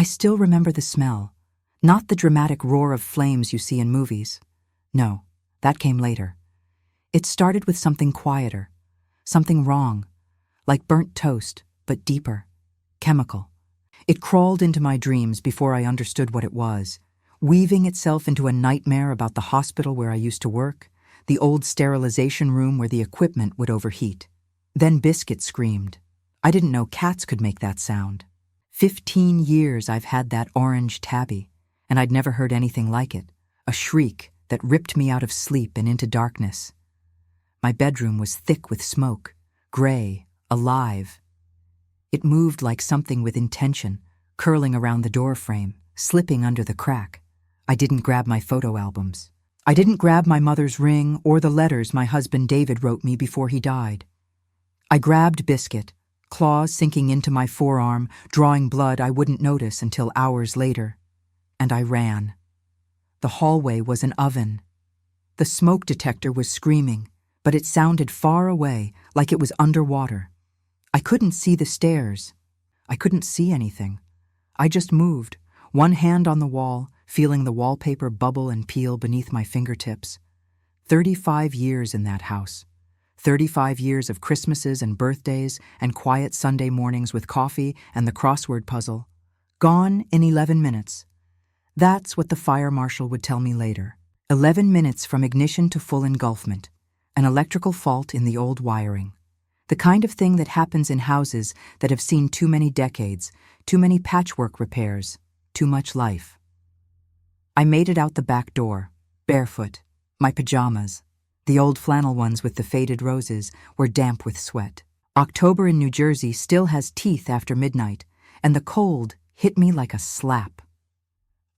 I still remember the smell, not the dramatic roar of flames you see in movies. No, that came later. It started with something quieter, something wrong, like burnt toast, but deeper, chemical. It crawled into my dreams before I understood what it was, weaving itself into a nightmare about the hospital where I used to work, the old sterilization room where the equipment would overheat. Then Biscuit screamed. I didn't know cats could make that sound. 15 years I've had that orange tabby, and I'd never heard anything like it, a shriek that ripped me out of sleep and into darkness. My bedroom was thick with smoke, gray, alive. It moved like something with intention, curling around the door frame, slipping under the crack. I didn't grab my photo albums. I didn't grab my mother's ring or the letters my husband David wrote me before he died. I grabbed Biscuit, claws sinking into my forearm, drawing blood I wouldn't notice until hours later. And I ran. The hallway was an oven. The smoke detector was screaming, but it sounded far away, like it was underwater. I couldn't see the stairs. I couldn't see anything. I just moved, one hand on the wall, feeling the wallpaper bubble and peel beneath my fingertips. 35 years in that house. 35 years of Christmases and birthdays and quiet Sunday mornings with coffee and the crossword puzzle. Gone in 11 minutes. That's what the fire marshal would tell me later. 11 minutes from ignition to full engulfment. An electrical fault in the old wiring. The kind of thing that happens in houses that have seen too many decades, too many patchwork repairs, too much life. I made it out the back door, barefoot. My pajamas, the old flannel ones with the faded roses, were damp with sweat. October in New Jersey still has teeth after midnight, and the cold hit me like a slap.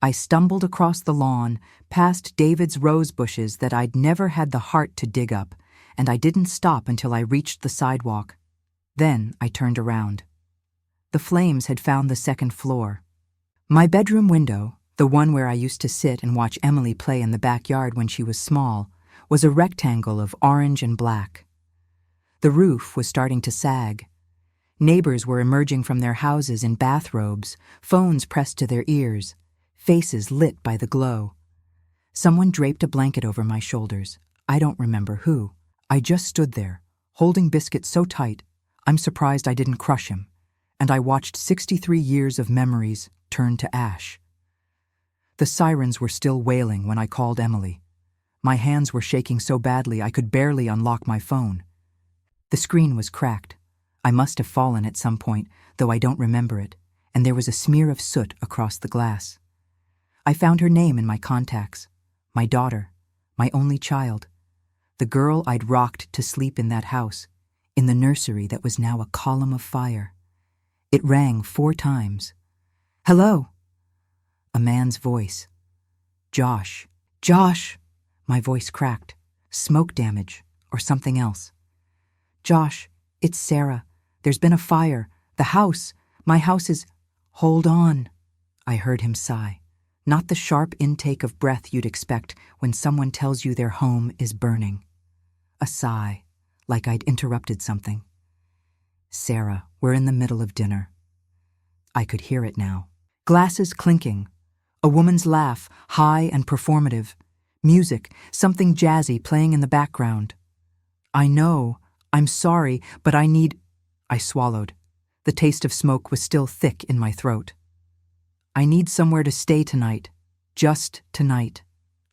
I stumbled across the lawn, past David's rose bushes that I'd never had the heart to dig up, and I didn't stop until I reached the sidewalk. Then I turned around. The flames had found the second floor. My bedroom window, the one where I used to sit and watch Emily play in the backyard when she was small, was a rectangle of orange and black. The roof was starting to sag. Neighbors were emerging from their houses in bathrobes, phones pressed to their ears, faces lit by the glow. Someone draped a blanket over my shoulders. I don't remember who. I just stood there, holding Biscuit so tight, I'm surprised I didn't crush him, and I watched 63 years of memories turn to ash. The sirens were still wailing when I called Emily. My hands were shaking so badly I could barely unlock my phone. The screen was cracked. I must have fallen at some point, though I don't remember it, and there was a smear of soot across the glass. I found her name in my contacts. My daughter, my only child. The girl I'd rocked to sleep in that house, in the nursery that was now a column of fire. It rang 4 times. Hello? A man's voice. Josh. Josh! My voice cracked. Smoke damage, or something else. Josh, it's Sarah. There's been a fire. The house. My house is... Hold on. I heard him sigh. Not the sharp intake of breath you'd expect when someone tells you their home is burning. A sigh, like I'd interrupted something. Sarah, we're in the middle of dinner. I could hear it now. Glasses clinking. A woman's laugh, high and performative. Music, something jazzy playing in the background. I know, I'm sorry, but I need... I swallowed. The taste of smoke was still thick in my throat. I need somewhere to stay tonight. Just tonight.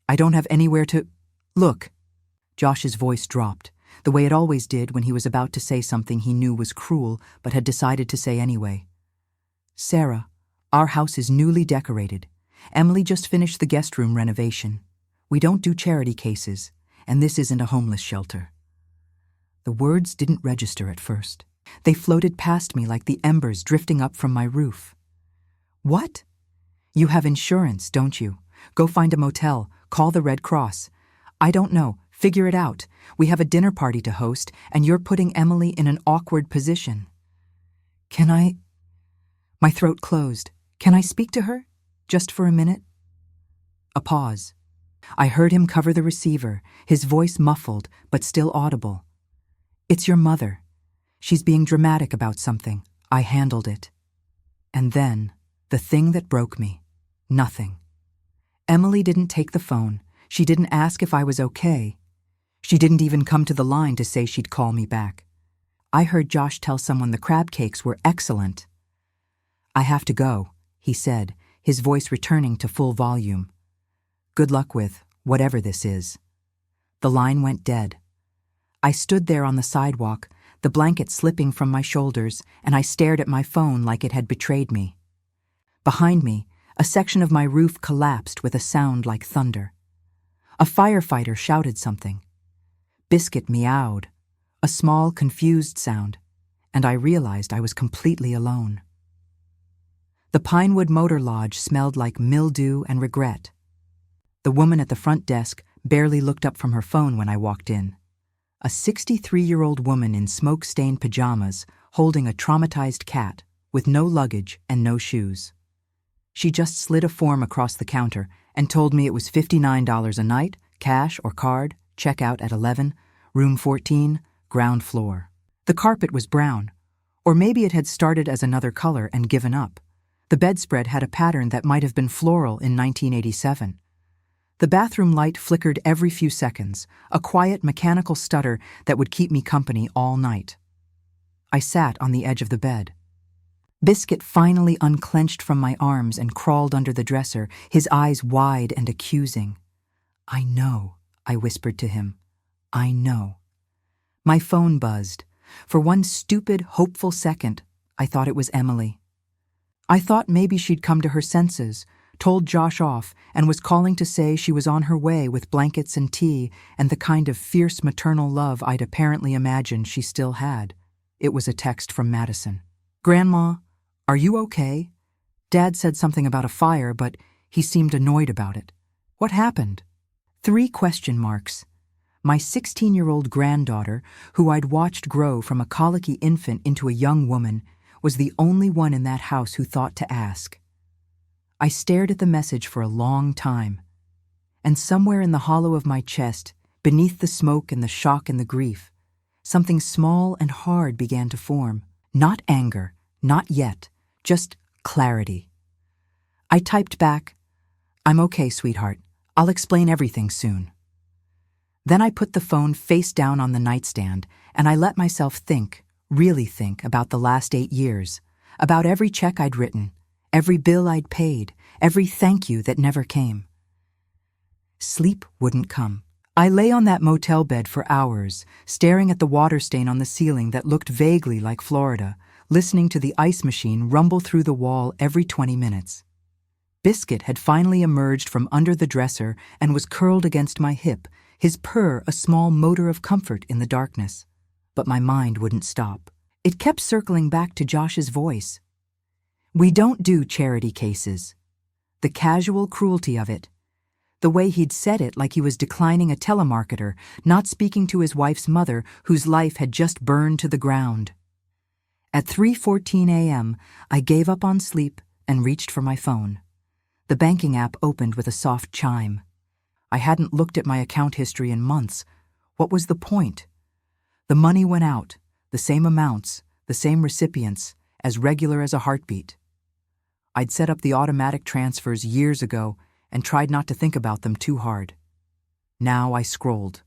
I don't have anywhere to... Look. Josh's voice dropped, the way it always did when he was about to say something he knew was cruel but had decided to say anyway. Sarah, our house is newly decorated. Emily just finished the guest room renovation. We don't do charity cases, and this isn't a homeless shelter. The words didn't register at first. They floated past me like the embers drifting up from my roof. What? You have insurance, don't you? Go find a motel. Call the Red Cross. I don't know. Figure it out. We have a dinner party to host, and you're putting Emily in an awkward position. Can I... My throat closed. Can I speak to her? Just for a minute? A pause. I heard him cover the receiver, his voice muffled, but still audible. It's your mother. She's being dramatic about something. I handled it. And then, The thing that broke me. Nothing. Emily didn't take the phone. She didn't ask if I was okay. She didn't even come to the line to say she'd call me back. I heard Josh tell someone the crab cakes were excellent. "I have to go," he said, his voice returning to full volume. "Good luck with whatever this is." The line went dead. I stood there on the sidewalk, the blanket slipping from my shoulders, and I stared at my phone like it had betrayed me. Behind me, a section of my roof collapsed with a sound like thunder. A firefighter shouted something. Biscuit meowed, a small, confused sound, and I realized I was completely alone. The Pinewood Motor Lodge smelled like mildew and regret. The woman at the front desk barely looked up from her phone when I walked in. A 63-year-old woman in smoke-stained pajamas holding a traumatized cat with no luggage and no shoes. She just slid a form across the counter and told me it was $59 a night, cash or card, check out at 11, room 14, ground floor. The carpet was brown, or maybe it had started as another color and given up. The bedspread had a pattern that might have been floral in 1987. The bathroom light flickered every few seconds, a quiet mechanical stutter that would keep me company all night. I sat on the edge of the bed. Biscuit finally unclenched from my arms and crawled under the dresser, his eyes wide and accusing. "I know," I whispered to him. "I know." My phone buzzed. For one stupid, hopeful second, I thought it was Emily. I thought maybe she'd come to her senses, told Josh off, and was calling to say she was on her way with blankets and tea and the kind of fierce maternal love I'd apparently imagined she still had. It was a text from Madison. "Grandma, are you okay? Dad said something about a fire, but he seemed annoyed about it. What happened?" 3 question marks. My 16-year-old granddaughter, who I'd watched grow from a colicky infant into a young woman, was the only one in that house who thought to ask. I stared at the message for a long time, and somewhere in the hollow of my chest, beneath the smoke and the shock and the grief, something small and hard began to form. Not anger, not yet, just clarity. I typed back, "I'm okay, sweetheart. I'll explain everything soon." Then I put the phone face down on the nightstand, and I let myself think, really think, about the last 8 years, about every check I'd written, every bill I'd paid, every thank you that never came. Sleep wouldn't come. I lay on that motel bed for hours, staring at the water stain on the ceiling that looked vaguely like Florida, listening to the ice machine rumble through the wall every 20 minutes. Biscuit had finally emerged from under the dresser and was curled against my hip, his purr a small motor of comfort in the darkness. But my mind wouldn't stop. It kept circling back to Josh's voice. "We don't do charity cases." The casual cruelty of it. The way he'd said it like he was declining a telemarketer, not speaking to his wife's mother whose life had just burned to the ground. At 3:14 a.m., I gave up on sleep and reached for my phone. The banking app opened with a soft chime. I hadn't looked at my account history in months. What was the point? The money went out, the same amounts, the same recipients, as regular as a heartbeat. I'd set up the automatic transfers years ago and tried not to think about them too hard. Now I scrolled.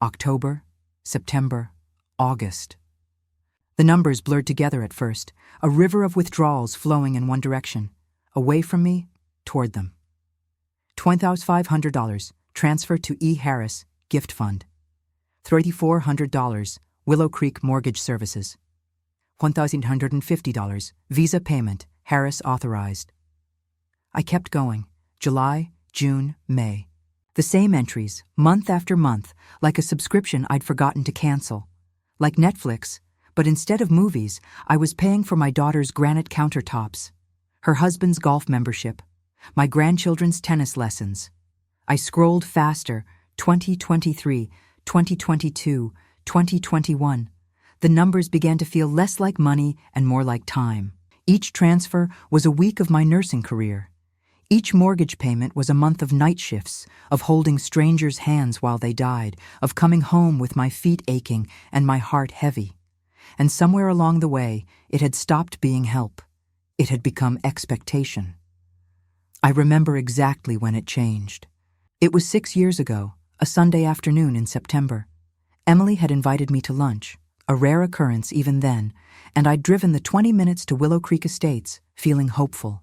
October, September, August. The numbers blurred together at first, a river of withdrawals flowing in one direction, away from me, toward them. $2,500, transfer to E. Harris, gift fund. $3,400, Willow Creek Mortgage Services. $1,850, Visa payment, Harris authorized. I kept going. July, June, May. The same entries, month after month, like a subscription I'd forgotten to cancel. Like Netflix, but instead of movies, I was paying for my daughter's granite countertops, her husband's golf membership, my grandchildren's tennis lessons. I scrolled faster, 2023, 2022, 2021. The numbers began to feel less like money and more like time. Each transfer was a week of my nursing career. Each mortgage payment was a month of night shifts, of holding strangers' hands while they died, of coming home with my feet aching and my heart heavy. And somewhere along the way, it had stopped being help. It had become expectation. I remember exactly when it changed. It was 6 years ago, a Sunday afternoon in September. Emily had invited me to lunch, a rare occurrence even then, and I'd driven the 20 minutes to Willow Creek Estates, feeling hopeful.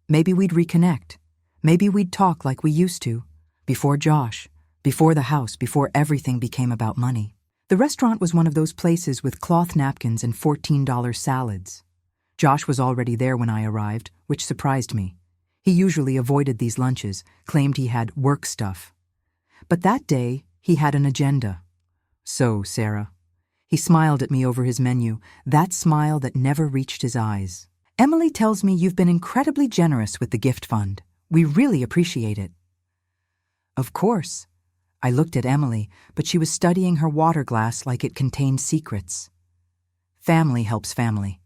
Maybe we'd reconnect. Maybe we'd talk like we used to, before Josh, before the house, before everything became about money. The restaurant was one of those places with cloth napkins and $14 salads. Josh was already there when I arrived, which surprised me. He usually avoided these lunches, claimed he had work stuff. But that day, he had an agenda. So, Sarah. He smiled at me over his menu, that smile that never reached his eyes. Emily tells me you've been incredibly generous with the gift fund. We really appreciate it. Of course. I looked at Emily, but she was studying her water glass like it contained secrets. Family helps family.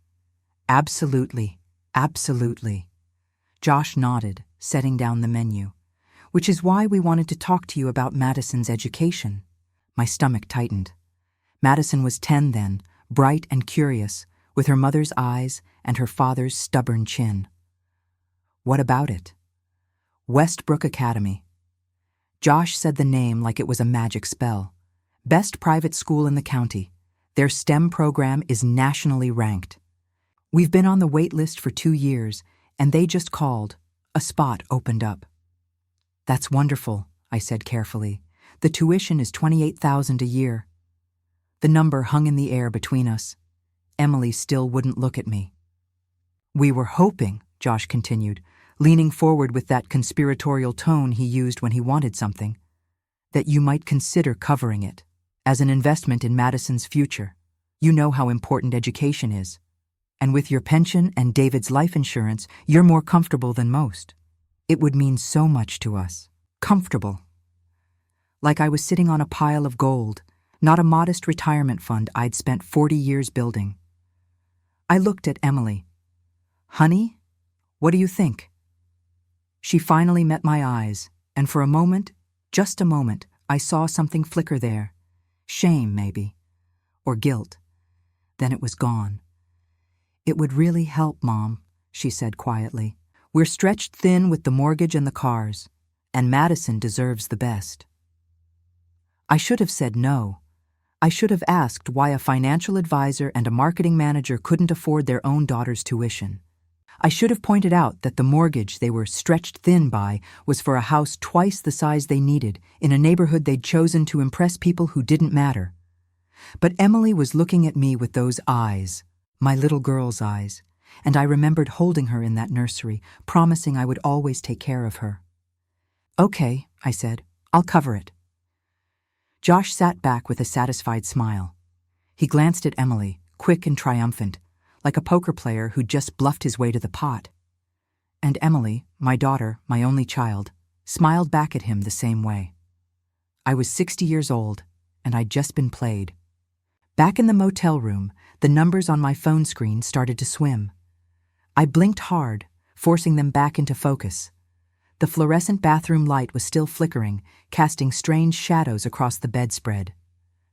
Absolutely, absolutely. Josh nodded, setting down the menu. Which is why we wanted to talk to you about Madison's education. My stomach tightened. Madison was 10 then, bright and curious, with her mother's eyes and her father's stubborn chin. What about it? Westbrook Academy. Josh said the name like it was a magic spell. Best private school in the county. Their STEM program is nationally ranked. We've been on the wait list for 2 years, and they just called. A spot opened up. That's wonderful, I said carefully. The tuition is $28,000 a year. The number hung in the air between us. Emily still wouldn't look at me. We were hoping, Josh continued, leaning forward with that conspiratorial tone he used when he wanted something, that you might consider covering it as an investment in Madison's future. You know how important education is. And with your pension and David's life insurance, you're more comfortable than most. It would mean so much to us. Comfortable. Like I was sitting on a pile of gold, not a modest retirement fund I'd spent 40 years building. I looked at Emily. Honey, what do you think? She finally met my eyes, and for a moment, just a moment, I saw something flicker there. Shame, maybe. Or guilt. Then it was gone. It would really help, Mom, she said quietly. We're stretched thin with the mortgage and the cars, and Madison deserves the best. I should have said no. I should have asked why a financial advisor and a marketing manager couldn't afford their own daughter's tuition. I should have pointed out that the mortgage they were stretched thin by was for a house twice the size they needed in a neighborhood they'd chosen to impress people who didn't matter. But Emily was looking at me with those eyes, my little girl's eyes, and I remembered holding her in that nursery, promising I would always take care of her. Okay, I said, I'll cover it. Josh sat back with a satisfied smile. He glanced at Emily, quick and triumphant, like a poker player who'd just bluffed his way to the pot. And Emily, my daughter, my only child, smiled back at him the same way. I was 60 years old, and I'd just been played. Back in the motel room, the numbers on my phone screen started to swim. I blinked hard, forcing them back into focus. The fluorescent bathroom light was still flickering, casting strange shadows across the bedspread.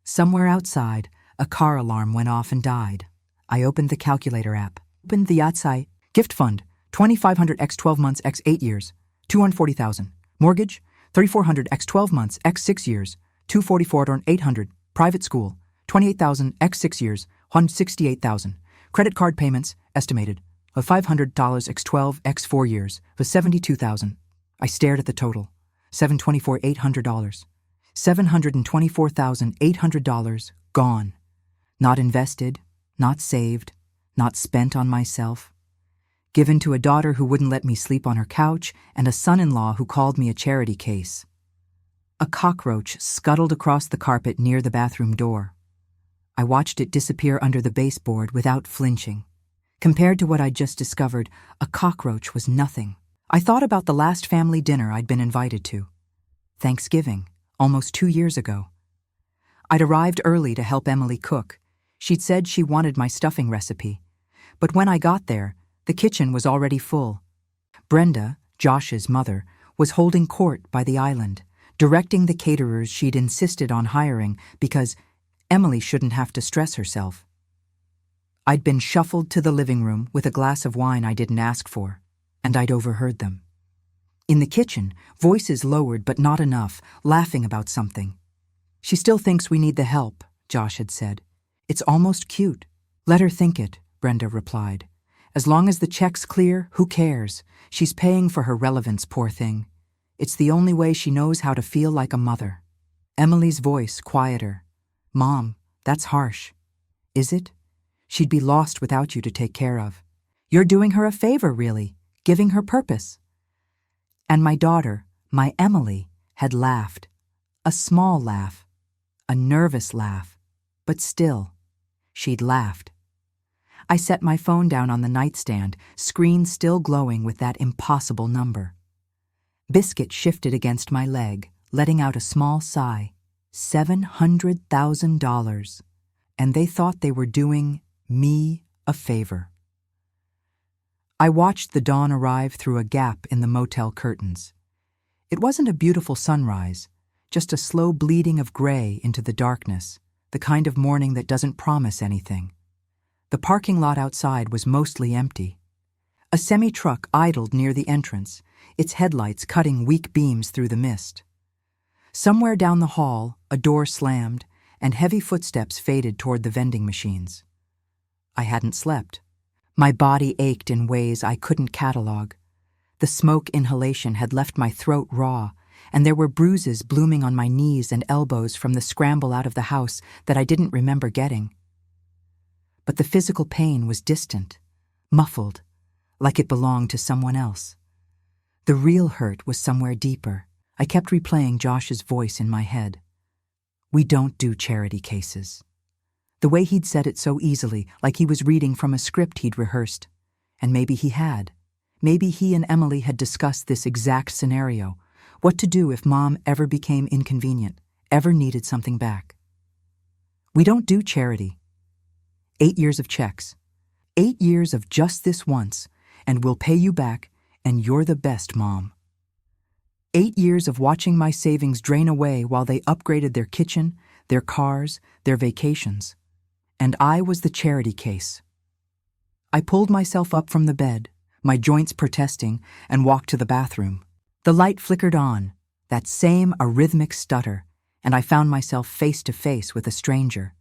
Somewhere outside, a car alarm went off and died. I opened the calculator app. Opened the Yatsai gift fund, 2,500 x 12 months x 8 years, 240,000. Mortgage, 3,400 x 12 months x 6 years, 244,800. Private school, 28,000 x 6 years, 168,000. Credit card payments, estimated, of $500 x 12 x 4 years, for 72,000. I stared at the total, $724,800. $724,800 gone. Not invested, not saved, not spent on myself. Given to a daughter who wouldn't let me sleep on her couch and a son-in-law who called me a charity case. A cockroach scuttled across the carpet near the bathroom door. I watched it disappear under the baseboard without flinching. Compared to what I'd just discovered, a cockroach was nothing. I thought about the last family dinner I'd been invited to. Thanksgiving, almost 2 years ago. I'd arrived early to help Emily cook. She'd said she wanted my stuffing recipe. But when I got there, the kitchen was already full. Brenda, Josh's mother, was holding court by the island, directing the caterers she'd insisted on hiring because Emily shouldn't have to stress herself. I'd been shuffled to the living room with a glass of wine I didn't ask for, and I'd overheard them. In the kitchen, voices lowered but not enough, laughing about something. "She still thinks we need the help," Josh had said. "It's almost cute." "Let her think it," Brenda replied. "As long as the check's clear, who cares? She's paying for her relevance, poor thing. It's the only way she knows how to feel like a mother." Emily's voice quieter. "Mom, that's harsh." "Is it? She'd be lost without you to take care of. You're doing her a favor, really, giving her purpose." And my daughter, my Emily, had laughed. A small laugh. A nervous laugh. But still, she'd laughed. I set my phone down on the nightstand, screen still glowing with that impossible number. Biscuit shifted against my leg, letting out a small sigh. $700,000. And they thought they were doing me a favor. I watched the dawn arrive through a gap in the motel curtains. It wasn't a beautiful sunrise, just a slow bleeding of gray into the darkness, the kind of morning that doesn't promise anything. The parking lot outside was mostly empty. A semi-truck idled near the entrance, its headlights cutting weak beams through the mist. Somewhere down the hall, a door slammed, and heavy footsteps faded toward the vending machines. I hadn't slept. My body ached in ways I couldn't catalog. The smoke inhalation had left my throat raw, and there were bruises blooming on my knees and elbows from the scramble out of the house that I didn't remember getting. But the physical pain was distant, muffled, like it belonged to someone else. The real hurt was somewhere deeper. I kept replaying Josh's voice in my head. "We don't do charity cases." The way he'd said it so easily, like he was reading from a script he'd rehearsed. And maybe he had. Maybe he and Emily had discussed this exact scenario. What to do if Mom ever became inconvenient, ever needed something back. "We don't do charity." 8 years of checks. 8 years of just this once, and we'll pay you back, and you're the best, Mom. 8 years of watching my savings drain away while they upgraded their kitchen, their cars, their vacations. And I was the charity case. I pulled myself up from the bed, my joints protesting, and walked to the bathroom. The light flickered on, that same arrhythmic stutter, and I found myself face to face with a stranger.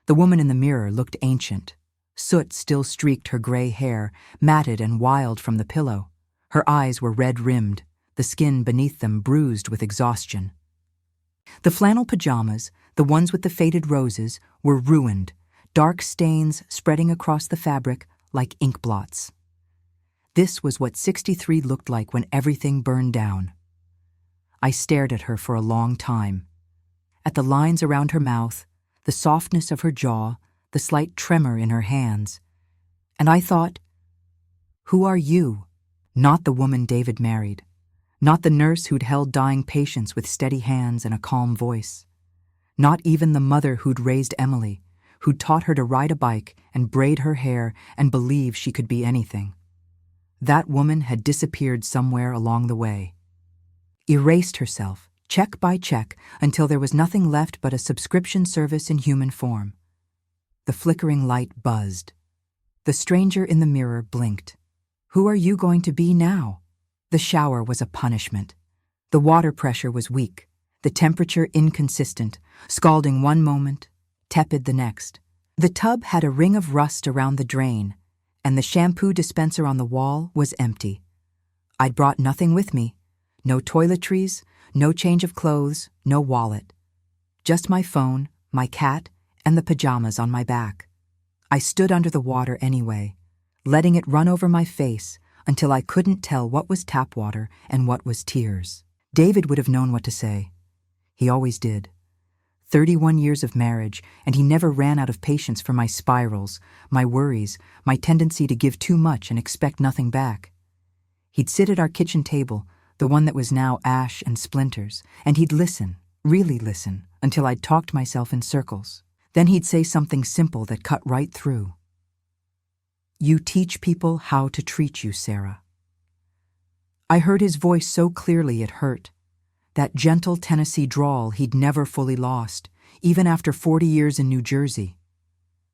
The woman in the mirror looked ancient. Soot still streaked her gray hair, matted and wild from the pillow. Her eyes were red-rimmed, the skin beneath them bruised with exhaustion. The flannel pajamas, the ones with the faded roses, were ruined, dark stains spreading across the fabric like ink blots. This was what 63 looked like when everything burned down. I stared at her for a long time. At the lines around her mouth, the softness of her jaw, the slight tremor in her hands. And I thought, who are you? Not the woman David married. Not the nurse who'd held dying patients with steady hands and a calm voice. Not even the mother who'd raised Emily, who'd taught her to ride a bike and braid her hair and believe she could be anything. That woman had disappeared somewhere along the way. Erased herself, check by check, until there was nothing left but a subscription service in human form. The flickering light buzzed. The stranger in the mirror blinked. Who are you going to be now? The shower was a punishment. The water pressure was weak, the temperature inconsistent, scalding one moment, tepid the next. The tub had a ring of rust around the drain, and the shampoo dispenser on the wall was empty. I'd brought nothing with me. No toiletries, no change of clothes, no wallet. Just my phone, my cat, and the pajamas on my back. I stood under the water anyway, letting it run over my face until I couldn't tell what was tap water and what was tears. David would have known what to say. He always did. 31 years of marriage, and he never ran out of patience for my spirals, my worries, my tendency to give too much and expect nothing back. He'd sit at our kitchen table, the one that was now ash and splinters, and he'd listen, really listen, until I'd talked myself in circles. Then he'd say something simple that cut right through. "You teach people how to treat you, Sarah." I heard his voice so clearly it hurt. That gentle Tennessee drawl he'd never fully lost, even after 40 years in New Jersey.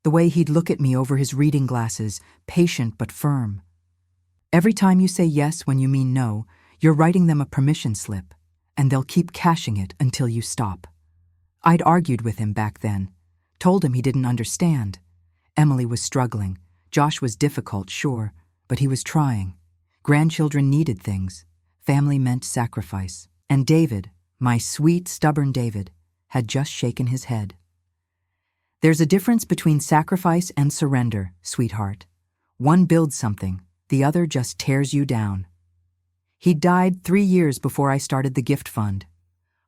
The way he'd look at me over his reading glasses, patient but firm. Every time you say yes when you mean no, you're writing them a permission slip, and they'll keep cashing it until you stop. I'd argued with him back then, told him he didn't understand. Emily was struggling. Josh was difficult, sure, but he was trying. Grandchildren needed things. Family meant sacrifice. And David, my sweet, stubborn David, had just shaken his head. There's a difference between sacrifice and surrender, sweetheart. One builds something, the other just tears you down. He died 3 years before I started the gift fund.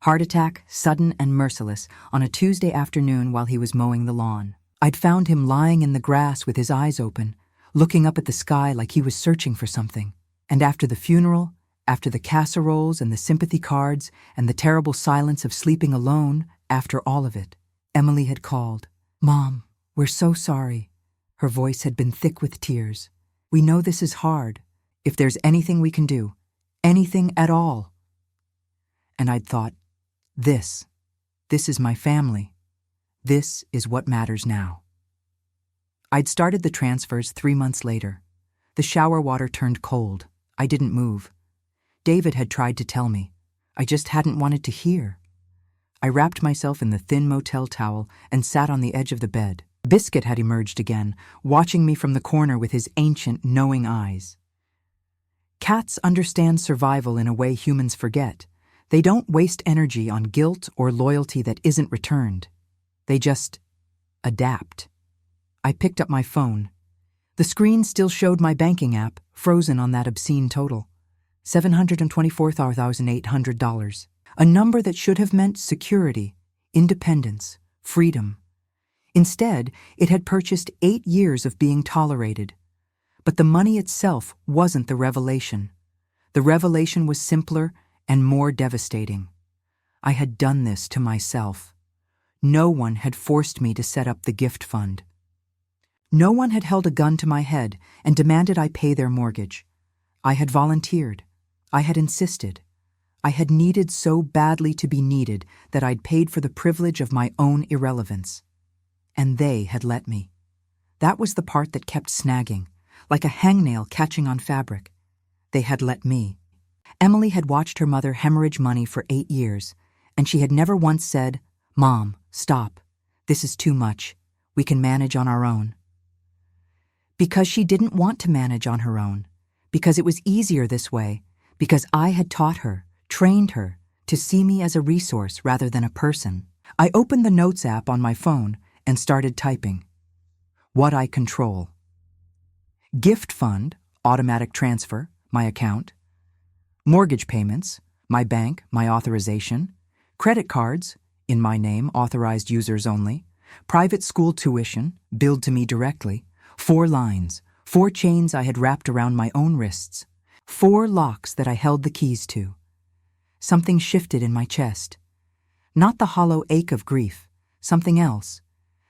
Heart attack, sudden and merciless, on a Tuesday afternoon while he was mowing the lawn. I'd found him lying in the grass with his eyes open, looking up at the sky like he was searching for something. And after the funeral, after the casseroles and the sympathy cards and the terrible silence of sleeping alone, after all of it, Emily had called. "Mom, we're so sorry." Her voice had been thick with tears. "We know this is hard. If there's anything we can do, anything at all." And I'd thought, this is my family. This is what matters now. I'd started the transfers 3 months later. The shower water turned cold. I didn't move. David had tried to tell me. I just hadn't wanted to hear. I wrapped myself in the thin motel towel and sat on the edge of the bed. Biscuit had emerged again, watching me from the corner with his ancient, knowing eyes. Cats understand survival in a way humans forget. They don't waste energy on guilt or loyalty that isn't returned. They just adapt. I picked up my phone. The screen still showed my banking app, frozen on that obscene total. $724,800. A number that should have meant security, independence, freedom. Instead, it had purchased 8 years of being tolerated. But the money itself wasn't the revelation. The revelation was simpler and more devastating. I had done this to myself. No one had forced me to set up the gift fund. No one had held a gun to my head and demanded I pay their mortgage. I had volunteered. I had insisted. I had needed so badly to be needed that I'd paid for the privilege of my own irrelevance. And they had let me. That was the part that kept snagging, like a hangnail catching on fabric. They had let me. Emily had watched her mother hemorrhage money for 8 years, and she had never once said, "Mom, stop. This is too much. We can manage on our own." Because she didn't want to manage on her own, because it was easier this way, because I had taught her, trained her, to see me as a resource rather than a person. I opened the Notes app on my phone and started typing. What I control. Gift fund, automatic transfer, my account. Mortgage payments, my bank, my authorization. Credit cards, in my name, authorized users only. Private school tuition, billed to me directly. 4 lines, 4 chains I had wrapped around my own wrists. 4 locks that I held the keys to. Something shifted in my chest. Not the hollow ache of grief, something else.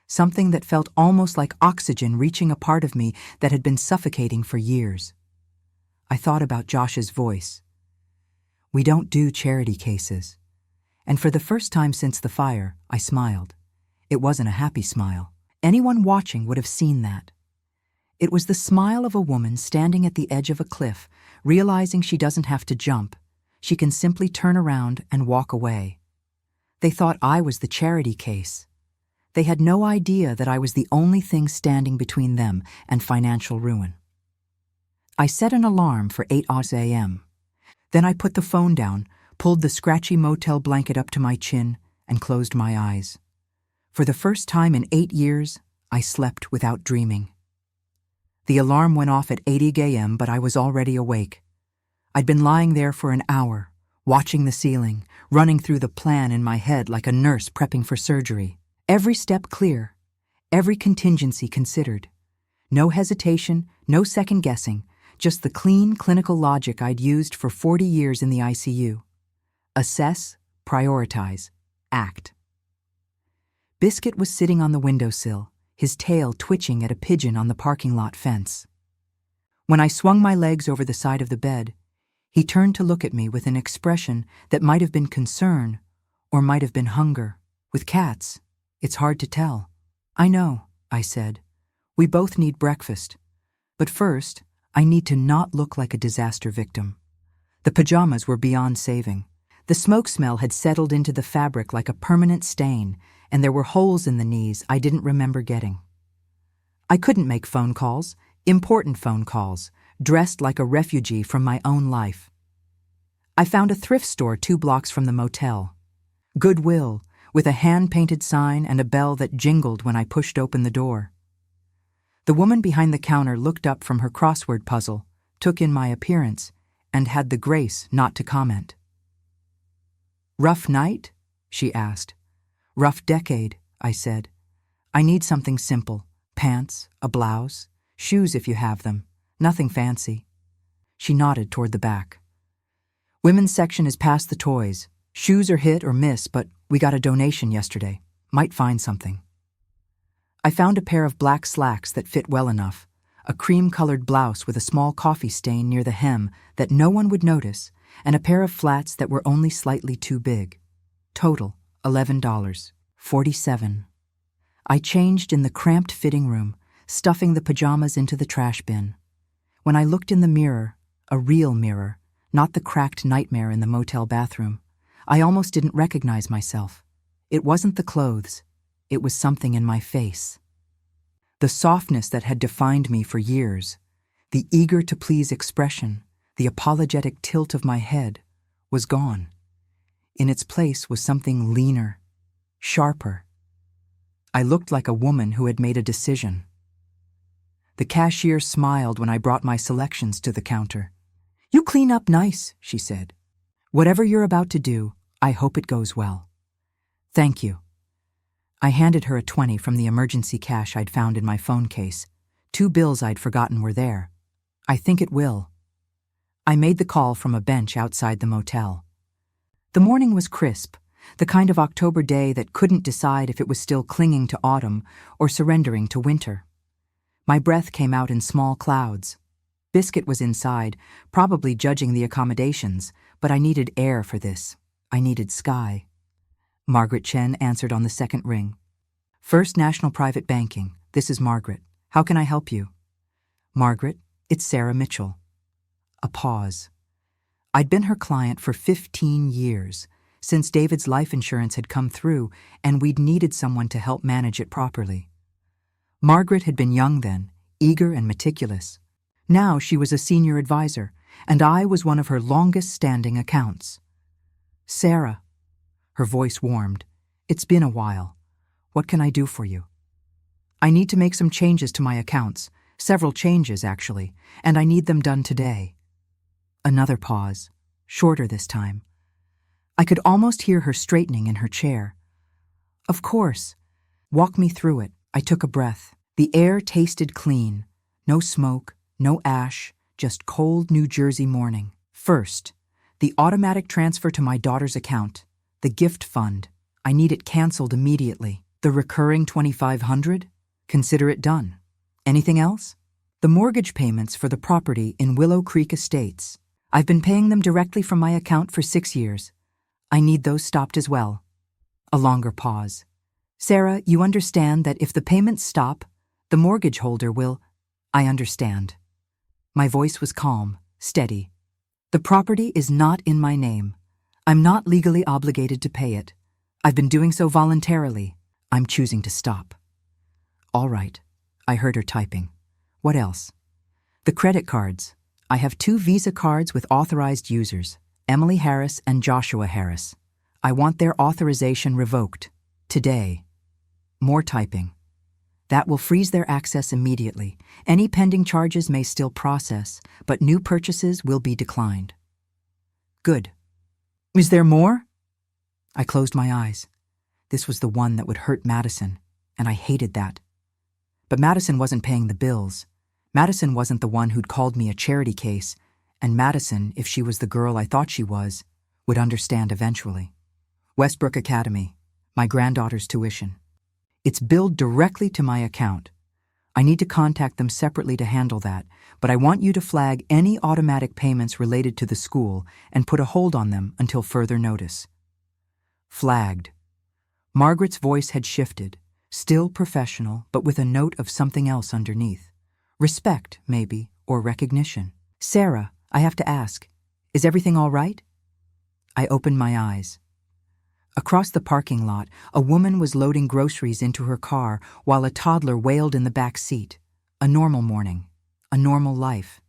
Something that felt almost like oxygen reaching a part of me that had been suffocating for years. I thought about Josh's voice. We don't do charity cases. And for the first time since the fire, I smiled. It wasn't a happy smile. Anyone watching would have seen that. It was the smile of a woman standing at the edge of a cliff, realizing she doesn't have to jump. She can simply turn around and walk away. They thought I was the charity case. They had no idea that I was the only thing standing between them and financial ruin. I set an alarm for 8 a.m. Then I put the phone down, pulled the scratchy motel blanket up to my chin, and closed my eyes. For the first time in 8 years, I slept without dreaming. The alarm went off at 8 a.m., but I was already awake. I'd been lying there for an hour, watching the ceiling, running through the plan in my head like a nurse prepping for surgery. Every step clear, every contingency considered. No hesitation, no second-guessing, just the clean, clinical logic I'd used for 40 years in the ICU. Assess, prioritize, act. Biscuit was sitting on the windowsill, his tail twitching at a pigeon on the parking lot fence. When I swung my legs over the side of the bed, he turned to look at me with an expression that might have been concern or might have been hunger. With cats, it's hard to tell. I know, I said. We both need breakfast. But first, I need to not look like a disaster victim. The pajamas were beyond saving. The smoke smell had settled into the fabric like a permanent stain, and there were holes in the knees I didn't remember getting. I couldn't make phone calls, important phone calls, dressed like a refugee from my own life. I found a thrift store 2 blocks from the motel. Goodwill, with a hand-painted sign and a bell that jingled when I pushed open the door. The woman behind the counter looked up from her crossword puzzle, took in my appearance, and had the grace not to comment. "Rough night?" she asked. "Rough decade," I said. "I need something simple. Pants, a blouse, shoes if you have them. Nothing fancy." She nodded toward the back. "Women's section is past the toys. Shoes are hit or miss, but we got a donation yesterday. Might find something." I found a pair of black slacks that fit well enough, a cream-colored blouse with a small coffee stain near the hem that no one would notice, and a pair of flats that were only slightly too big. Total, $11.47. I changed in the cramped fitting room, stuffing the pajamas into the trash bin. When I looked in the mirror, a real mirror, not the cracked nightmare in the motel bathroom, I almost didn't recognize myself. It wasn't the clothes. It was something in my face. The softness that had defined me for years, the eager-to-please expression, the apologetic tilt of my head, was gone. In its place was something leaner, sharper. I looked like a woman who had made a decision. The cashier smiled when I brought my selections to the counter. "You clean up nice," she said. "Whatever you're about to do, I hope it goes well." "Thank you." I handed her a 20 from the emergency cash I'd found in my phone case. 2 bills I'd forgotten were there. "I think it will." I made the call from a bench outside the motel. The morning was crisp, the kind of October day that couldn't decide if it was still clinging to autumn or surrendering to winter. My breath came out in small clouds. Biscuit was inside, probably judging the accommodations, but I needed air for this. I needed sky. Margaret Chen answered on the second ring. "First National Private Banking. This is Margaret. How can I help you?" "Margaret, it's Sarah Mitchell." A pause. I'd been her client for 15 years, since David's life insurance had come through and we'd needed someone to help manage it properly. Margaret had been young then, eager and meticulous. Now she was a senior advisor, and I was one of her longest-standing accounts. "Sarah." Her voice warmed. "It's been a while. What can I do for you?" "I need to make some changes to my accounts, several changes, actually, and I need them done today." Another pause, shorter this time. I could almost hear her straightening in her chair. "Of course. Walk me through it." I took a breath. The air tasted clean. No smoke, no ash, just cold New Jersey morning. First, the automatic transfer to my daughter's account, the gift fund. I need it canceled immediately. The recurring $2,500? Consider it done. Anything else? The mortgage payments for the property in Willow Creek Estates. I've been paying them directly from my account for 6 years. I need those stopped as well. A longer pause. "Sarah, you understand that if the payments stop, the mortgage holder will—" "I understand." My voice was calm, steady. "The property is not in my name. I'm not legally obligated to pay it. I've been doing so voluntarily. I'm choosing to stop." "All right." I heard her typing. "What else?" "The credit cards. I have 2 Visa cards with authorized users, Emily Harris and Joshua Harris. I want their authorization revoked. Today." More typing. "That will freeze their access immediately. Any pending charges may still process, but new purchases will be declined." "Good. Is there more?" I closed my eyes. This was the one that would hurt Madison, and I hated that. But Madison wasn't paying the bills. Madison wasn't the one who'd called me a charity case, and Madison, if she was the girl I thought she was, would understand eventually. Westbrook Academy, my granddaughter's tuition. It's billed directly to my account. I need to contact them separately to handle that, but I want you to flag any automatic payments related to the school and put a hold on them until further notice. Flagged. Margaret's voice had shifted, Still professional, but with a note of something else underneath. Respect, maybe, or recognition. "Sarah, I have to ask, is everything all right?" I opened my eyes. Across the parking lot, a woman was loading groceries into her car while a toddler wailed in the back seat. A normal morning. A normal life.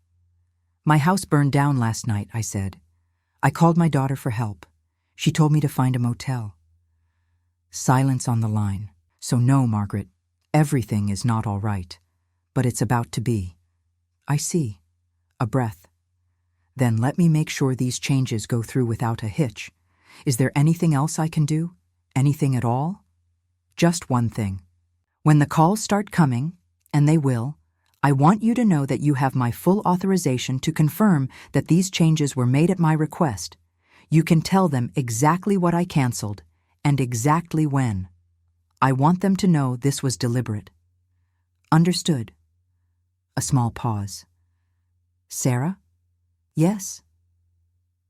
"My house burned down last night," I said. "I called my daughter for help. She told me to find a motel." Silence on the line. "So no, Margaret, everything is not all right. But it's about to be." "I see." A breath. "Then let me make sure these changes go through without a hitch. Is there anything else I can do? Anything at all?" "Just one thing. When the calls start coming, and they will, I want you to know that you have my full authorization to confirm that these changes were made at my request. You can tell them exactly what I canceled, and exactly when. I want them to know this was deliberate." "Understood." A small pause. "Sarah?" "Yes."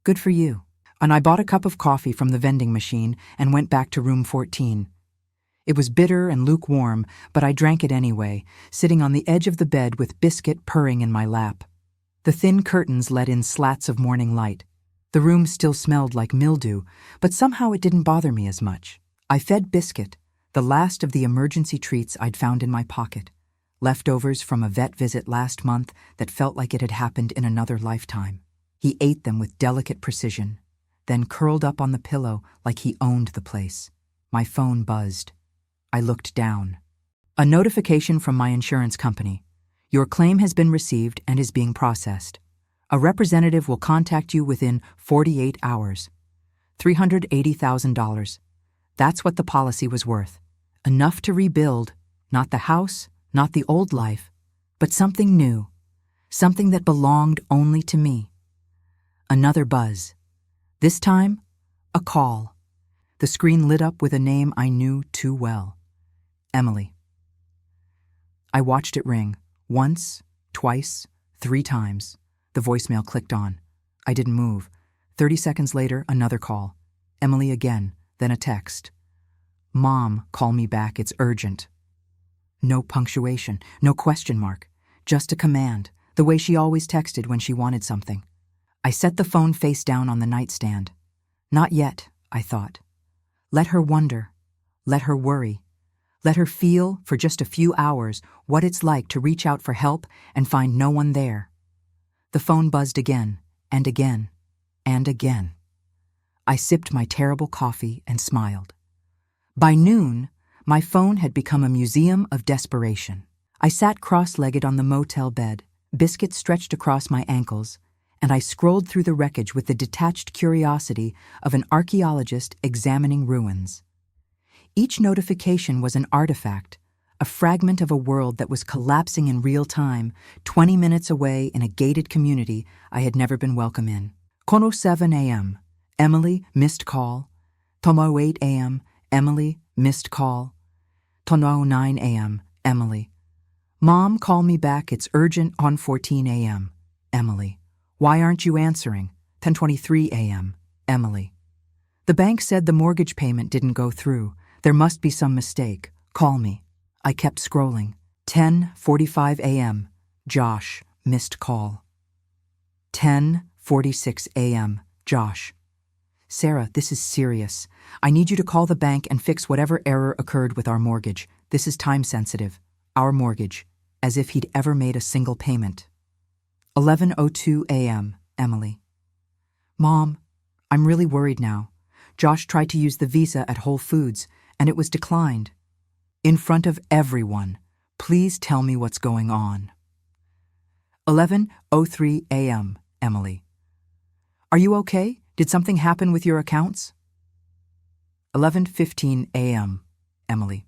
"Good for you." And I bought a cup of coffee from the vending machine and went back to room 14. It was bitter and lukewarm, but I drank it anyway, sitting on the edge of the bed with Biscuit purring in my lap. The thin curtains let in slats of morning light. The room still smelled like mildew, but somehow it didn't bother me as much. I fed Biscuit, the last of the emergency treats I'd found in my pocket, leftovers from a vet visit last month that felt like it had happened in another lifetime. He ate them with delicate precision, then curled up on the pillow like he owned the place. My phone buzzed. I looked down. A notification from my insurance company. "Your claim has been received and is being processed. A representative will contact you within 48 hours. $380,000. That's what the policy was worth. Enough to rebuild, not the house, not the old life, but something new, something that belonged only to me." Another buzz. This time, a call. The screen lit up with a name I knew too well. Emily. I watched it ring. Once, twice, 3 times. The voicemail clicked on. I didn't move. 30 seconds later, another call. Emily again, then a text. "Mom, call me back, it's urgent." No punctuation, no question mark. Just a command, the way she always texted when she wanted something. I set the phone face down on the nightstand. Not yet, I thought. Let her wonder. Let her worry. Let her feel, for just a few hours, what it's like to reach out for help and find no one there. The phone buzzed again, and again, and again. I sipped my terrible coffee and smiled. By noon, my phone had become a museum of desperation. I sat cross-legged on the motel bed, Biscuit stretched across my ankles, and I scrolled through the wreckage with the detached curiosity of an archaeologist examining ruins. Each notification was an artifact, a fragment of a world that was collapsing in real time, 20 minutes away in a gated community I had never been welcome in. 7 a.m. Emily, missed call. 8 a.m. Emily, missed call. 9 a.m. Emily. Mom, call me back, it's urgent on 14 a.m. Emily. Why aren't you answering? 10:23 a.m. Emily. The bank said the mortgage payment didn't go through. There must be some mistake. Call me. I kept scrolling. 10:45 a.m. Josh, missed call. 10:46 a.m. Josh. Sarah, this is serious. I need you to call the bank and fix whatever error occurred with our mortgage. This is time sensitive. Our mortgage. As if he'd ever made a single payment. 11:02 a.m. Emily. Mom, I'm really worried now. Josh tried to use the Visa at Whole Foods, and it was declined. In front of everyone, please tell me what's going on. 11:03 a.m. Emily. Are you okay? Did something happen with your accounts? 11:15 a.m. Emily.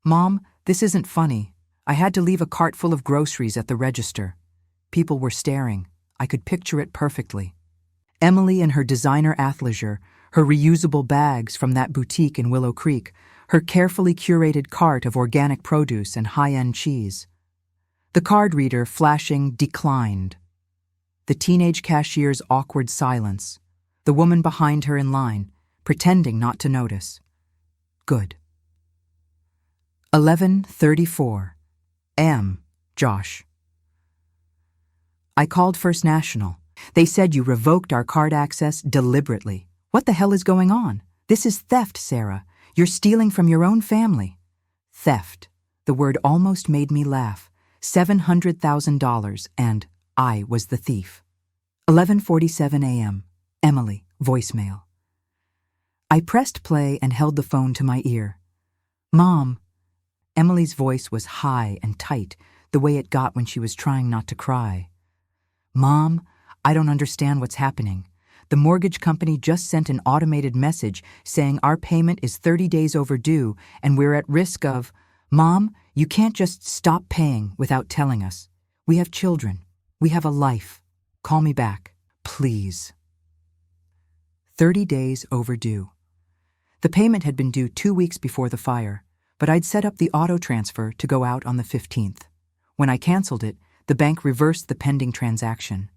Mom, this isn't funny. I had to leave a cart full of groceries at the register. People were staring. I could picture it perfectly. Emily in her designer athleisure, her reusable bags from that boutique in Willow Creek, her carefully curated cart of organic produce and high-end cheese. The card reader flashing declined. The teenage cashier's awkward silence. The woman behind her in line, pretending not to notice. Good. 11:34 a.m. Josh. I called First National. They said you revoked our card access deliberately. What the hell is going on? This is theft, Sarah. You're stealing from your own family. Theft. The word almost made me laugh. $700,000, and I was the thief. 11:47 a.m. Emily, voicemail. I pressed play and held the phone to my ear. Mom. Emily's voice was high and tight, the way it got when she was trying not to cry. Mom, I don't understand what's happening. The mortgage company just sent an automated message saying our payment is 30 days overdue and we're at risk of... Mom, you can't just stop paying without telling us. We have children. We have a life. Call me back, please. 30 days overdue. The payment had been due 2 weeks before the fire, but I'd set up the auto transfer to go out on the 15th. When I canceled it, the bank reversed the pending transaction.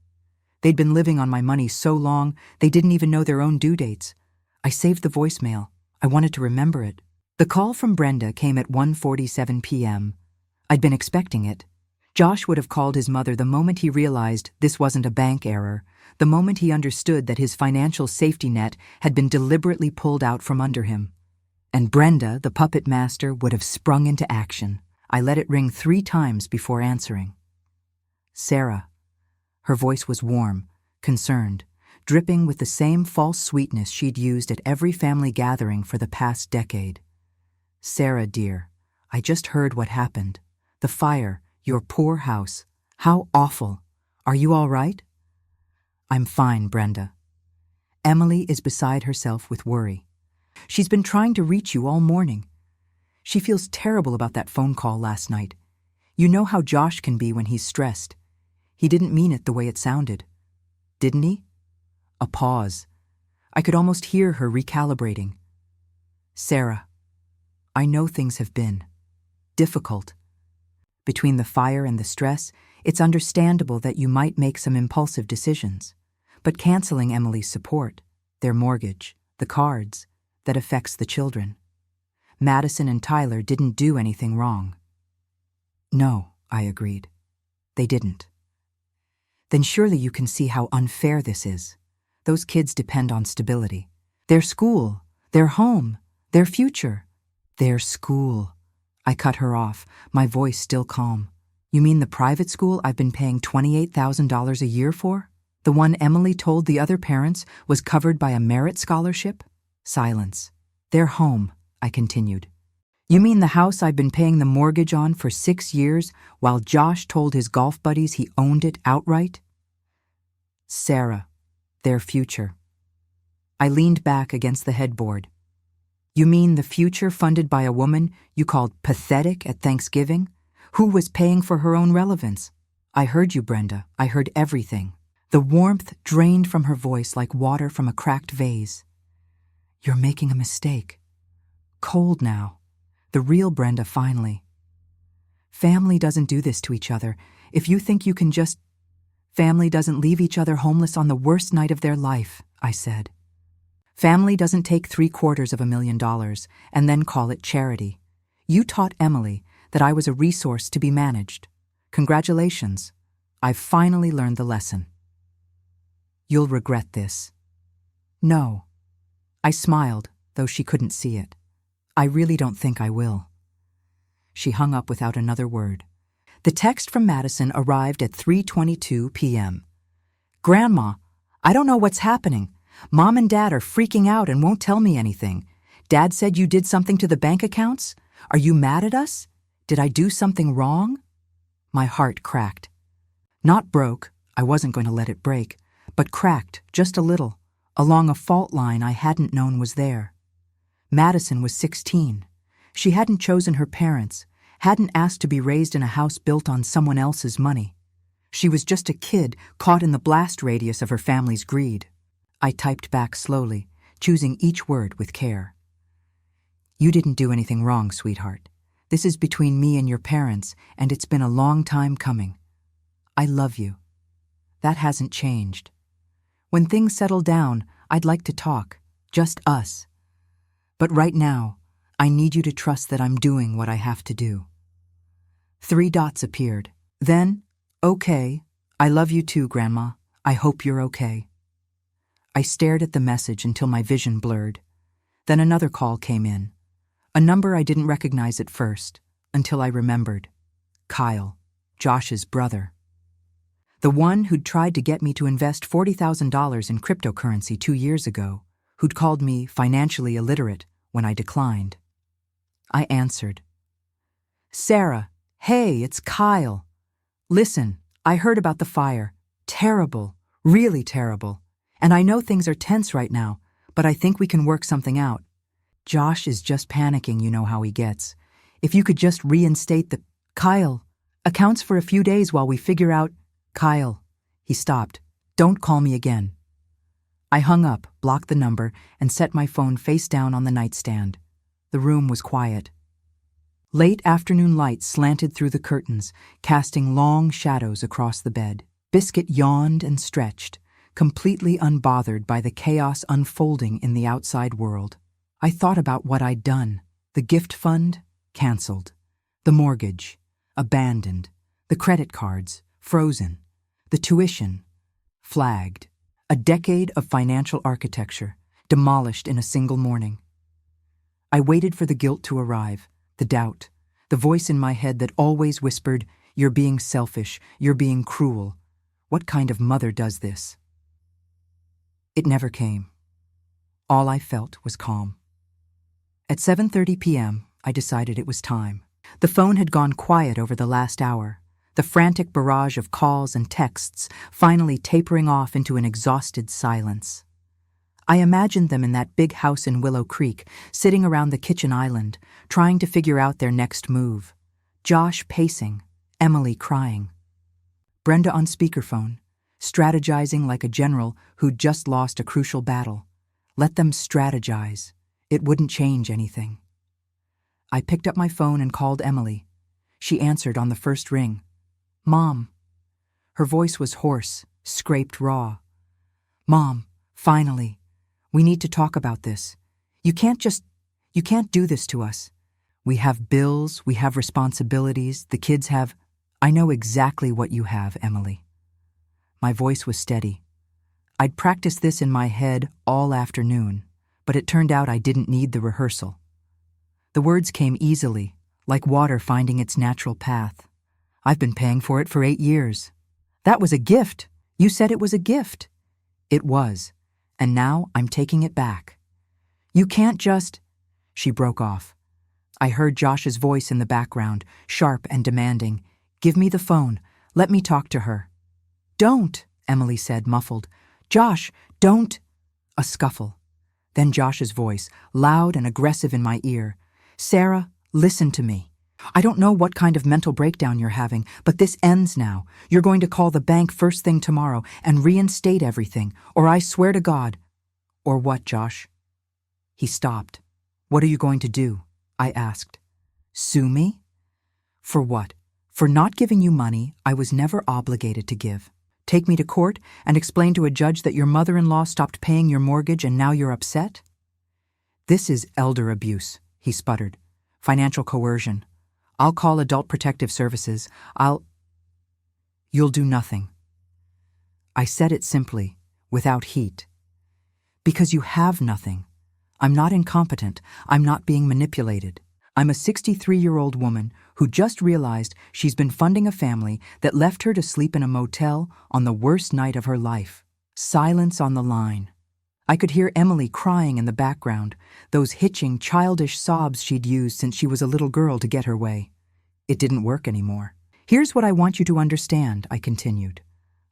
They'd been living on my money so long, they didn't even know their own due dates. I saved the voicemail. I wanted to remember it. The call from Brenda came at 1:47 p.m. I'd been expecting it. Josh would have called his mother the moment he realized this wasn't a bank error, the moment he understood that his financial safety net had been deliberately pulled out from under him. And Brenda, the puppet master, would have sprung into action. I let it ring 3 times before answering. Sarah. Her voice was warm, concerned, dripping with the same false sweetness she'd used at every family gathering for the past decade. Sarah, dear, I just heard what happened. The fire, your poor house. How awful. Are you all right? I'm fine, Brenda. Emily is beside herself with worry. She's been trying to reach you all morning. She feels terrible about that phone call last night. You know how Josh can be when he's stressed. He didn't mean it the way it sounded. Didn't he? A pause. I could almost hear her recalibrating. Sarah, I know things have been difficult. Between the fire and the stress, it's understandable that you might make some impulsive decisions. But canceling Emily's support, their mortgage, the cards, that affects the children. Madison and Tyler didn't do anything wrong. No, I agreed. They didn't. Then surely you can see how unfair this is. Those kids depend on stability. Their school, their home, their future. Their school. I cut her off, my voice still calm. You mean the private school I've been paying $28,000 a year for? The one Emily told the other parents was covered by a merit scholarship? Silence. Their home, I continued. You mean the house I've been paying the mortgage on for 6 years while Josh told his golf buddies he owned it outright? Sarah, their future. I leaned back against the headboard. You mean the future funded by a woman you called pathetic at Thanksgiving? Who was paying for her own relevance? I heard you, Brenda. I heard everything. The warmth drained from her voice like water from a cracked vase. You're making a mistake. Cold now. The real Brenda finally. Family doesn't do this to each other. If you think you can just... Family doesn't leave each other homeless on the worst night of their life, I said. Family doesn't take $750,000 and then call it charity. You taught Emily that I was a resource to be managed. Congratulations. I've finally learned the lesson. You'll regret this. No. I smiled, though she couldn't see it. I really don't think I will. She hung up without another word. The text from Madison arrived at 3:22 p.m. Grandma, I don't know what's happening. Mom and Dad are freaking out and won't tell me anything. Dad said you did something to the bank accounts? Are you mad at us? Did I do something wrong? My heart cracked. Not broke, I wasn't going to let it break, but cracked just a little, along a fault line I hadn't known was there. Madison was 16. She hadn't chosen her parents, hadn't asked to be raised in a house built on someone else's money. She was just a kid caught in the blast radius of her family's greed. I typed back slowly, choosing each word with care. You didn't do anything wrong, sweetheart. This is between me and your parents, and it's been a long time coming. I love you. That hasn't changed. When things settle down, I'd like to talk, just us. But right now, I need you to trust that I'm doing what I have to do. 3 dots appeared. Then, okay, I love you too, Grandma. I hope you're okay. I stared at the message until my vision blurred. Then another call came in. A number I didn't recognize at first, until I remembered. Kyle, Josh's brother. The one who'd tried to get me to invest $40,000 in cryptocurrency 2 years ago, who'd called me financially illiterate when I declined. I answered. Sarah, hey, it's Kyle. Listen, I heard about the fire. Terrible, really terrible. And I know things are tense right now, but I think we can work something out. Josh is just panicking, you know how he gets. If you could just reinstate the... Kyle, accounts for a few days while we figure out... Kyle. He stopped. Don't call me again. I hung up, blocked the number, and set my phone face down on the nightstand. The room was quiet. Late afternoon light slanted through the curtains, casting long shadows across the bed. Biscuit yawned and stretched, completely unbothered by the chaos unfolding in the outside world. I thought about what I'd done. The gift fund, canceled. The mortgage, abandoned. The credit cards, frozen. The tuition, flagged. A decade of financial architecture, demolished in a single morning. I waited for the guilt to arrive, the doubt, the voice in my head that always whispered, "You're being selfish, you're being cruel. What kind of mother does this?" It never came. All I felt was calm. At 7:30 p.m., I decided it was time. The phone had gone quiet over the last hour, the frantic barrage of calls and texts finally tapering off into an exhausted silence. I imagined them in that big house in Willow Creek, sitting around the kitchen island, trying to figure out their next move. Josh pacing, Emily crying. Brenda on speakerphone, strategizing like a general who'd just lost a crucial battle. Let them strategize. It wouldn't change anything. I picked up my phone and called Emily. She answered on the first ring. Mom. Her voice was hoarse, scraped raw. Mom, finally. We need to talk about this. You can't do this to us. We have bills, we have responsibilities, the kids have... I know exactly what you have, Emily. My voice was steady. I'd practiced this in my head all afternoon, but it turned out I didn't need the rehearsal. The words came easily, like water finding its natural path. I've been paying for it for 8 years. That was a gift. You said it was a gift. It was, and now I'm taking it back. You can't just... She broke off. I heard Josh's voice in the background, sharp and demanding. Give me the phone. Let me talk to her. Don't, Emily said, muffled. Josh, don't... A scuffle. Then Josh's voice, loud and aggressive in my ear. Sarah, listen to me. I don't know what kind of mental breakdown you're having, but this ends now. You're going to call the bank first thing tomorrow and reinstate everything, or I swear to God... Or what, Josh? He stopped. What are you going to do? I asked. Sue me? For what? For not giving you money I was never obligated to give. Take me to court and explain to a judge that your mother-in-law stopped paying your mortgage and now you're upset? This is elder abuse, he sputtered. Financial coercion. I'll call Adult Protective Services. You'll do nothing. I said it simply, without heat. Because you have nothing. I'm not incompetent. I'm not being manipulated. I'm a 63-year-old woman who just realized she's been funding a family that left her to sleep in a motel on the worst night of her life. Silence on the line. I could hear Emily crying in the background, those hitching, childish sobs she'd used since she was a little girl to get her way. It didn't work anymore. Here's what I want you to understand, I continued.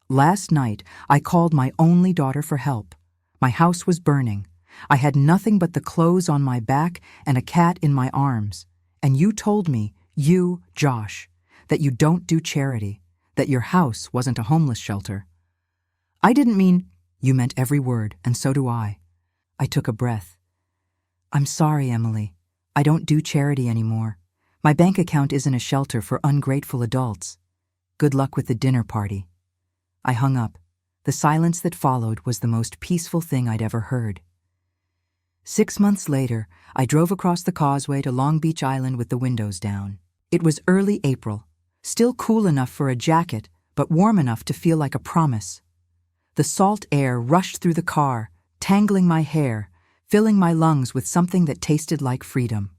Last night, I called my only daughter for help. My house was burning. I had nothing but the clothes on my back and a cat in my arms. And you told me, you, Josh, that you don't do charity, that your house wasn't a homeless shelter. I didn't mean... You meant every word, and so do I. I took a breath. I'm sorry, Emily. I don't do charity anymore. My bank account isn't a shelter for ungrateful adults. Good luck with the dinner party. I hung up. The silence that followed was the most peaceful thing I'd ever heard. 6 months later, I drove across the causeway to Long Beach Island with the windows down. It was early April, still cool enough for a jacket, but warm enough to feel like a promise. The salt air rushed through the car, tangling my hair, filling my lungs with something that tasted like freedom.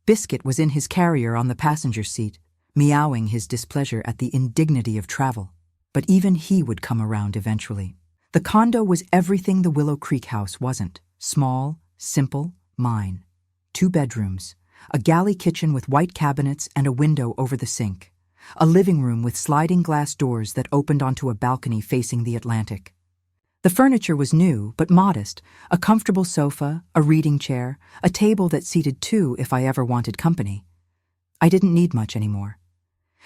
Biscuit was in his carrier on the passenger seat, meowing his displeasure at the indignity of travel. But even he would come around eventually. The condo was everything the Willow Creek house wasn't. Small, simple, mine. 2 bedrooms, a galley kitchen with white cabinets and a window over the sink. A living room with sliding glass doors that opened onto a balcony facing the Atlantic. The furniture was new, but modest. A comfortable sofa, a reading chair, a table that seated 2 if I ever wanted company. I didn't need much anymore.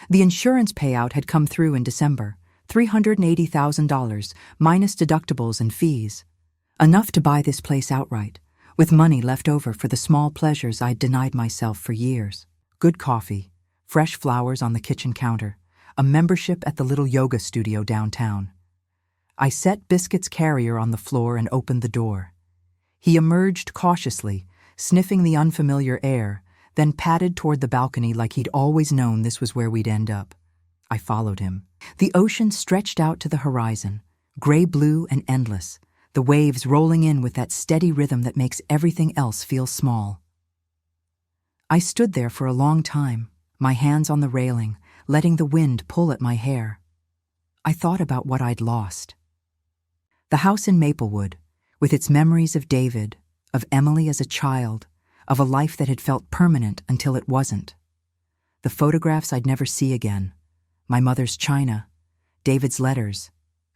The insurance payout had come through in December, $380,000, minus deductibles and fees. Enough to buy this place outright, with money left over for the small pleasures I'd denied myself for years. Good coffee, fresh flowers on the kitchen counter, a membership at the little yoga studio downtown. I set Biscuit's carrier on the floor and opened the door. He emerged cautiously, sniffing the unfamiliar air, then padded toward the balcony like he'd always known this was where we'd end up. I followed him. The ocean stretched out to the horizon, gray-blue and endless, the waves rolling in with that steady rhythm that makes everything else feel small. I stood there for a long time, my hands on the railing, letting the wind pull at my hair. I thought about what I'd lost. The house in Maplewood, with its memories of David, of Emily as a child, of a life that had felt permanent until it wasn't. The photographs I'd never see again, my mother's china, David's letters,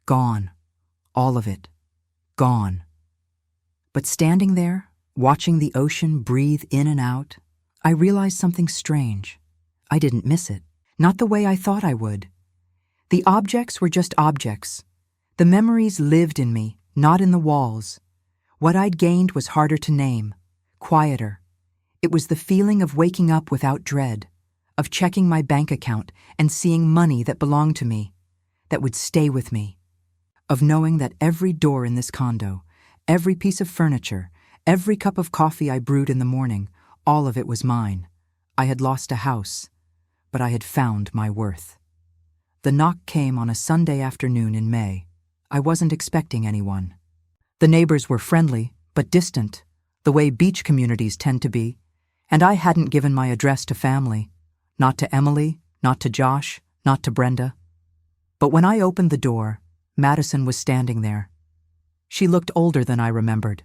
gone, all of it, gone. But standing there, watching the ocean breathe in and out, I realized something strange. I didn't miss it, not the way I thought I would. The objects were just objects. The memories lived in me, not in the walls. What I'd gained was harder to name, quieter. It was the feeling of waking up without dread, of checking my bank account and seeing money that belonged to me, that would stay with me, of knowing that every door in this condo, every piece of furniture, every cup of coffee I brewed in the morning, all of it was mine. I had lost a house, but I had found my worth. The knock came on a Sunday afternoon in May. I wasn't expecting anyone. The neighbors were friendly, but distant, the way beach communities tend to be, and I hadn't given my address to family, not to Emily, not to Josh, not to Brenda. But when I opened the door, Madison was standing there. She looked older than I remembered.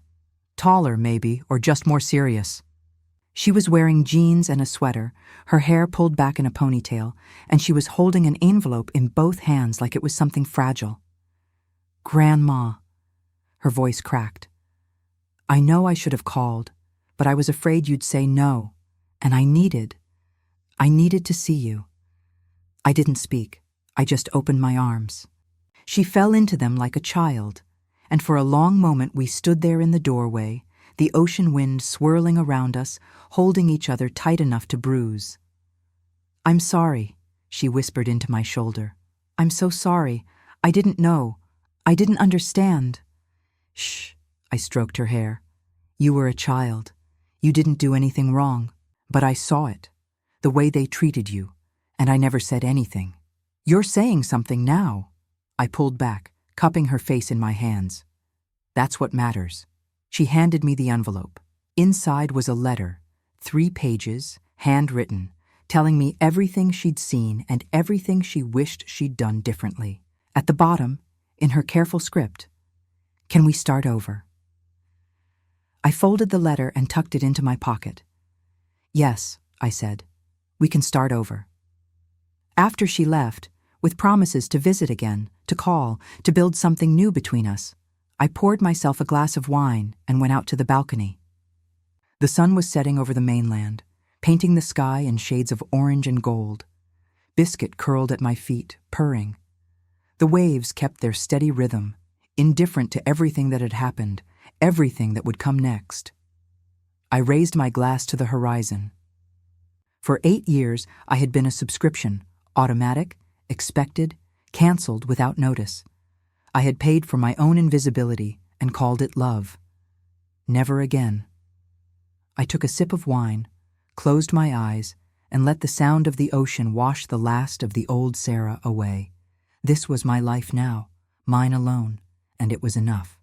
Taller, maybe, or just more serious. She was wearing jeans and a sweater, her hair pulled back in a ponytail, and she was holding an envelope in both hands like it was something fragile. "Grandma," her voice cracked. "I know I should have called, but I was afraid you'd say no, and I needed to see you." I didn't speak. I just opened my arms. She fell into them like a child, and for a long moment we stood there in the doorway, the ocean wind swirling around us, holding each other tight enough to bruise. "I'm sorry," she whispered into my shoulder. "I'm so sorry. I didn't know. I didn't understand." "Shh," I stroked her hair. "You were a child. You didn't do anything wrong. But I saw it, the way they treated you, and I never said anything. You're saying something now." I pulled back, cupping her face in my hands. "That's what matters." She handed me the envelope. Inside was a letter, 3 pages, handwritten, telling me everything she'd seen and everything she wished she'd done differently. At the bottom, in her careful script, "Can we start over?" I folded the letter and tucked it into my pocket. "Yes," I said, "we can start over." After she left, with promises to visit again, to call, to build something new between us, I poured myself a glass of wine and went out to the balcony. The sun was setting over the mainland, painting the sky in shades of orange and gold. Biscuit curled at my feet, purring. The waves kept their steady rhythm, indifferent to everything that had happened, everything that would come next. I raised my glass to the horizon. For 8 years, I had been a subscription, automatic, expected, canceled without notice. I had paid for my own invisibility and called it love. Never again. I took a sip of wine, closed my eyes, and let the sound of the ocean wash the last of the old Sarah away. This was my life now, mine alone, and it was enough.